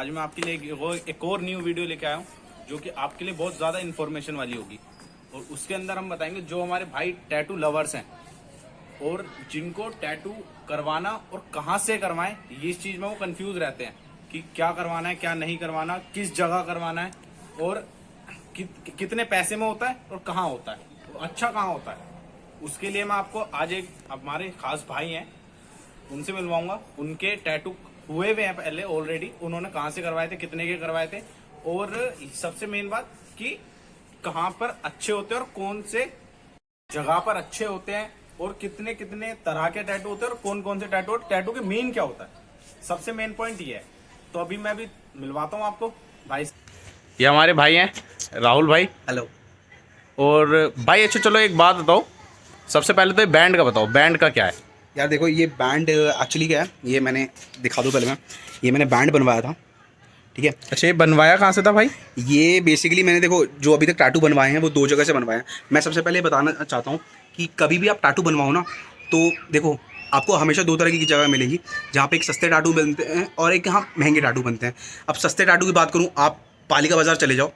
आज मैं आपके लिए एक और न्यू वीडियो लेके आया हूँ जो कि आपके लिए बहुत ज़्यादा इन्फॉर्मेशन वाली होगी। और उसके अंदर हम बताएंगे जो हमारे भाई टैटू लवर्स हैं और जिनको टैटू करवाना और कहाँ से करवाएं, ये इस चीज़ में वो कंफ्यूज रहते हैं कि क्या करवाना है क्या नहीं करवाना, किस जगह करवाना है और कितने पैसे में होता है और कहाँ होता है, तो अच्छा कहाँ होता है। उसके लिए मैं आपको आज एक हमारे खास भाई हैं उनसे मिलवाऊंगा। उनके टैटू हुए हैं पहले ऑलरेडी, उन्होंने कहाँ से करवाए थे, कितने के करवाए थे और सबसे मेन बात कि कहाँ पर अच्छे होते हैं और कौन से जगह पर अच्छे होते हैं और कितने कितने तरह के टैटू होते हैं और कौन कौन से टैटू और टैटू के मेन क्या होता है। सबसे मेन पॉइंट ये है। तो अभी मैं भी मिलवाता हूँ आपको भाई। ये हमारे भाई हैं राहुल भाई। हेलो। और भाई अच्छा चलो एक बात बताओ, सबसे पहले तो ये बैंड का बताओ, बैंड का क्या है? यार देखो, ये बैंड एक्चुअली क्या है, ये मैंने दिखा दूँ पहले ये मैंने बैंड बनवाया था, ठीक है। अच्छा, ये बनवाया कहाँ से था भाई? ये बेसिकली मैंने देखो जो अभी तक टैटू बनवाए हैं वो 2 जगह से बनवाए हैं। मैं सबसे पहले बताना चाहता हूँ कि कभी भी आप टैटू बनवाओ ना, तो देखो आपको हमेशा 2 तरह की जगह मिलेगी, जहाँ पे एक सस्ते टैटू बनते हैं और एक यहाँ महंगे टैटू बनते हैं। अब सस्ते टैटू की बात करूँ, आप पालिका बाज़ार चले जाओ,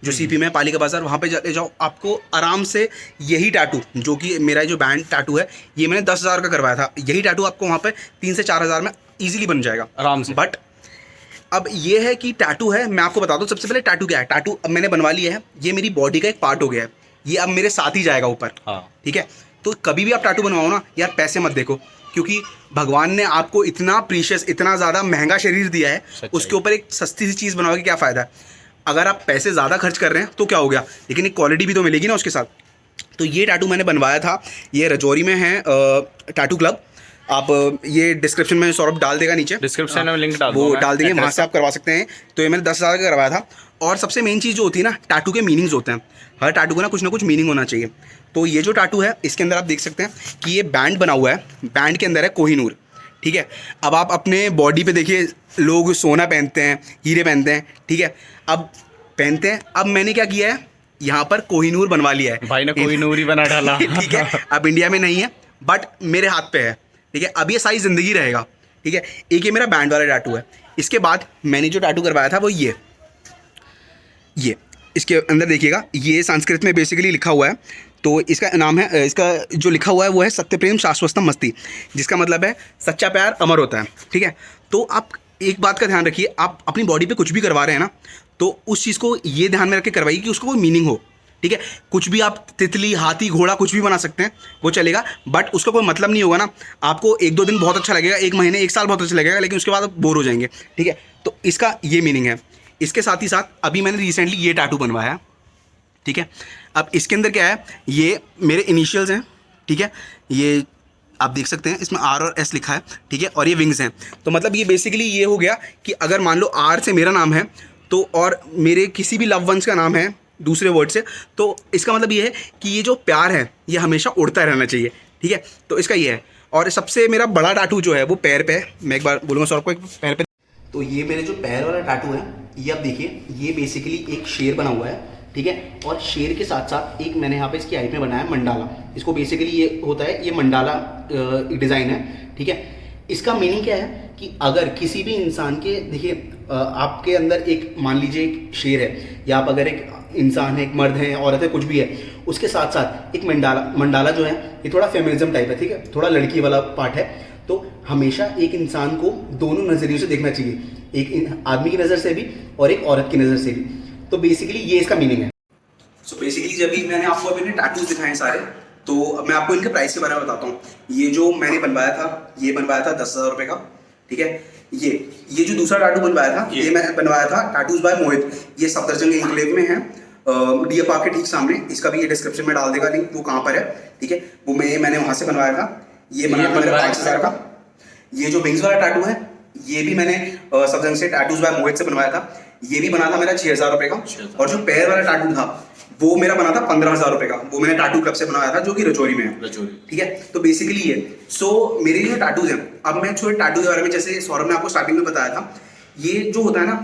जो सीपी में पालिका बाज़ार, वहाँ पे चले जाओ, आपको आराम से यही टैटू, जो कि मेरा जो बैंड टैटू है, ये मैंने 10,000 का करवाया था, यही टैटू आपको वहाँ पे 3 से 4,000 में ईजिली बन जाएगा आराम से। बट अब ये है कि टैटू है, मैं आपको बता दूं सबसे पहले टैटू क्या है। टैटू अब मैंने बनवा लिया है, ये मेरी बॉडी का एक पार्ट हो गया है, ये अब मेरे साथ ही जाएगा ऊपर। हाँ। ठीक है, तो कभी भी आप टैटू बनवाओ ना यार, पैसे मत देखो, क्योंकि भगवान ने आपको इतना प्रीशियस, इतना ज़्यादा महंगा शरीर दिया है, उसके ऊपर एक सस्ती सी चीज़ बनवाओगे क्या फ़ायदा है। अगर आप पैसे ज़्यादा खर्च कर रहे हैं तो क्या हो गया, लेकिन एक क्वालिटी भी तो मिलेगी ना उसके साथ। तो ये टैटू मैंने बनवाया था, ये रजौरी में है टैटू क्लब। आप ये डिस्क्रिप्शन में सौरभ डाल देगा, नीचे डिस्क्रिप्शन में लिंक डाल वो डाल देंगे, वहाँ से आप करवा सकते हैं। तो ये मैंने 10,000 का करवाया था। और सबसे मेन चीज़ जो होती है ना, टैटू के मीनिंग्स होते हैं। हर टैटू को ना कुछ मीनिंग होना चाहिए। तो ये जो टैटू है, इसके अंदर आप देख सकते हैं कि ये बैंड बना हुआ है, बैंड के अंदर है कोहिनूर। ठीक है, अब आप अपने बॉडी पे देखिए, लोग सोना पहनते हैं, हीरे पहनते हैं, ठीक है, अब पहनते हैं। अब मैंने क्या किया है, यहाँ पर कोहिनूर बनवा लिया है, भाई ने कोहिनूर ही बना डाला। ठीक है, अब इंडिया में नहीं है बट मेरे हाथ पे है, ठीक है। अब ये सारी ज़िंदगी रहेगा, ठीक है। एक ये मेरा बैंड वाला टैटू है। इसके बाद मैंने जो टैटू करवाया था वो ये इसके अंदर देखिएगा, ये संस्कृत में बेसिकली लिखा हुआ है। तो इसका नाम है, इसका जो लिखा हुआ है वो है सत्य प्रेम शाश्वतम मस्ती, जिसका मतलब है सच्चा प्यार अमर होता है, ठीक है। तो आप एक बात का ध्यान रखिए, आप अपनी बॉडी पे कुछ भी करवा रहे हैं ना, तो उस चीज़ को ये ध्यान में रख के करवाइए कि उसको कोई मीनिंग हो, ठीक है। कुछ भी आप तितली, हाथी, घोड़ा कुछ भी बना सकते हैं, वो चलेगा, बट उसका कोई मतलब नहीं होगा ना। आपको 1-2 दिन बहुत अच्छा लगेगा, 1 महीने 1 साल बहुत अच्छा लगेगा, लेकिन उसके बाद आप बोर हो जाएंगे, ठीक है। तो इसका ये मीनिंग है। इसके साथ ही साथ अभी मैंने रिसेंटली ये टैटू बनवाया, ठीक है। अब इसके अंदर क्या है, ये मेरे इनिशियल्स हैं, ठीक है। ये आप देख सकते हैं, इसमें R और S लिखा है, ठीक है, और ये विंग्स हैं। तो मतलब ये बेसिकली ये हो गया कि अगर मान लो R से मेरा नाम है तो, और मेरे किसी भी लव वंस का नाम है दूसरे वर्ड से, तो इसका मतलब ये है कि ये जो प्यार है ये हमेशा उड़ता रहना चाहिए, ठीक है। तो इसका ये है। और सबसे मेरा बड़ा टैटू जो है वो पैर पे है। मैं एक बार बोलूँगा सौरभ को, एक पैर पे। तो ये मेरे जो पैर वाला टैटू है, ये आप देखिए, ये बेसिकली एक शेर बना हुआ है, ठीक है। और शेर के साथ साथ एक मैंने यहाँ पे इसकी हाइट में बनाया मंडाला। इसको बेसिकली ये होता है, ये मंडाला डिज़ाइन है, ठीक है। इसका मीनिंग क्या है कि अगर किसी भी इंसान के, देखिए आपके अंदर एक, मान लीजिए एक शेर है, या आप अगर एक इंसान है, एक मर्द है, औरत है, कुछ भी है, उसके साथ साथ एक मंडाला जो है, ये थोड़ा फेमिनिज्म टाइप है, ठीक है, थोड़ा लड़की वाला पार्ट है। तो हमेशा एक इंसान को दोनों नज़रियों से देखना चाहिए, एक आदमी की नज़र से भी और एक औरत की नज़र से भी। तो बेसिकली ये इसका मीनिंग है। सो बेसिकली जब भी मैंने आपको अपने टैटूज दिखाए सारे, तो मैं आपको इनके प्राइस के बारे में बताता हूँ। ये जो मैंने बनवाया था, ये बनवाया था 10,000 रुपये का, ठीक है। ये जो दूसरा टैटू बनवाया था, ये मैं बनवाया था टैटूज बाय मोहित। ये सफदरजंग एन्क्लेव में है, डीयर पार्क के ठीक सामने। इसका भी ये डिस्क्रिप्शन में डाल देगा लिंक, वो कहाँ पर है, ठीक है। वो मैंने वहाँ से बनवाया था। ये बनाया था मेरा 5,000 का। ये जो विंग्स वाला टैटू है, ये भी मैंने सफदरजंग से टैटूज बाय मोहित से बनवाया था। ये भी बना था मेरा 6,000 रुपये का। और जो पैर वाला टैटू था वो मेरा बना था 15,000 रुपये का। वो मैंने टैटू क्लब से बनवाया था, जो कि रजौरी में है, ठीक है। तो बेसिकली ये मेरे जो टैटूज हैं, अब मैं छोटे टैटू के बारे में, जैसे सौरभ ने आपको स्टार्टिंग में बताया था, ये जो होता है ना,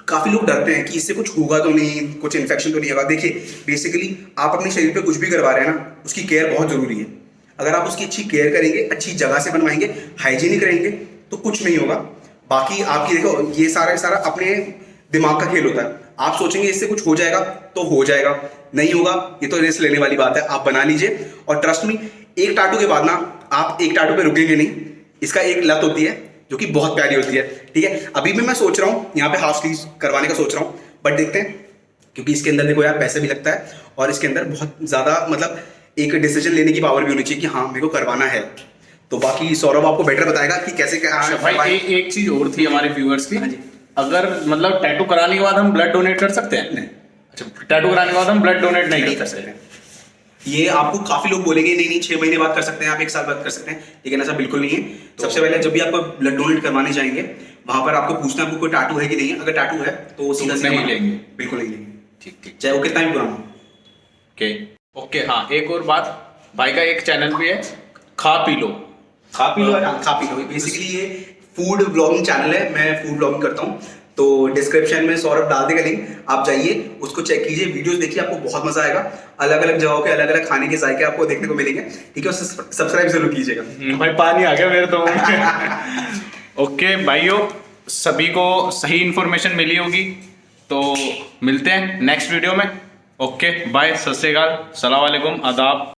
काफ़ी लोग डरते हैं कि इससे कुछ होगा तो नहीं, कुछ इन्फेक्शन तो नहीं होगा। देखिए बेसिकली आप अपने शरीर पे कुछ भी करवा रहे हैं ना, उसकी केयर बहुत ज़रूरी है। अगर आप उसकी अच्छी केयर करेंगे, अच्छी जगह से बनवाएंगे, हाइजीनिक रहेंगे, तो कुछ नहीं होगा। बाकी आपकी देखो ये सारा सारा अपने दिमाग का खेल होता है। आप सोचेंगे इससे कुछ हो जाएगा तो हो जाएगा, नहीं होगा ये तो रिस्क लेने वाली बात है। आप बना लीजिए और ट्रस्ट मी, एक टाटू के बाद ना आप एक टाटू पे रुकेंगे नहीं। इसका एक लत होती है जो कि बहुत प्यारी होती है, ठीक है। अभी भी मैं सोच रहा हूँ यहाँ पे हाफ स्लीव करवाने का सोच रहा हूँ, बट देखते हैं, क्योंकि इसके अंदर देखो यार पैसे भी लगता है और इसके अंदर बहुत ज़्यादा मतलब एक डिसीजन लेने की पावर भी होनी चाहिए कि हाँ मेरे को करवाना है। तो बाकी सौरभ आपको बेटर बताएगा कि कैसे भाई एक चीज और थी हमारे व्यूअर्स की, अगर मतलब टैटू कराने के बाद हम ब्लड डोनेट कर सकते हैं? नहीं। अच्छा, टैटू कराने के बाद हम ब्लड डोनेट नहीं कर सकते? ये आपको काफी लोग बोलेंगे नहीं नहीं 6 महीने बाद कर सकते हैं, आप 1 साल बाद कर सकते हैं, लेकिन ऐसा बिल्कुल नहीं है। सबसे पहले जब भी आपको ब्लड डोनेट करवाने जाएंगे वहां पर आपको पूछना है आपको कोई टाटू है कि नहीं है। अगर टाटू है तो सीधा सीधा नहीं लेंगे। बिल्कुल नहीं लेंगे, ठीक ठीक, चाहे वो कितना भी पुराना हो। Okay okay. हाँ, एक और बात, भाई का एक चैनल भी है, खा पी लो। खा पी लो बेसिकली ये फूड ब्लॉगिंग चैनल है, मैं फूड ब्लॉगिंग करता हूँ। तो डिस्क्रिप्शन में सौरभ डाल देगा लिंक, आप जाइए उसको चेक कीजिए, वीडियोस देखिए, आपको बहुत मजा आएगा। अलग अलग जगहों के अलग अलग खाने के जायके आपको देखने को मिलेंगे, ठीक है। सब्सक्राइब जरूर कीजिएगा। भाई पानी आ गया मेरे तो। ओके भाइयों, सभी को सही इंफॉर्मेशन मिली होगी, तो मिलते हैं नेक्स्ट वीडियो में। ओके बाय, सत श्री अकाल, सलाम वालेकुम, आदाब।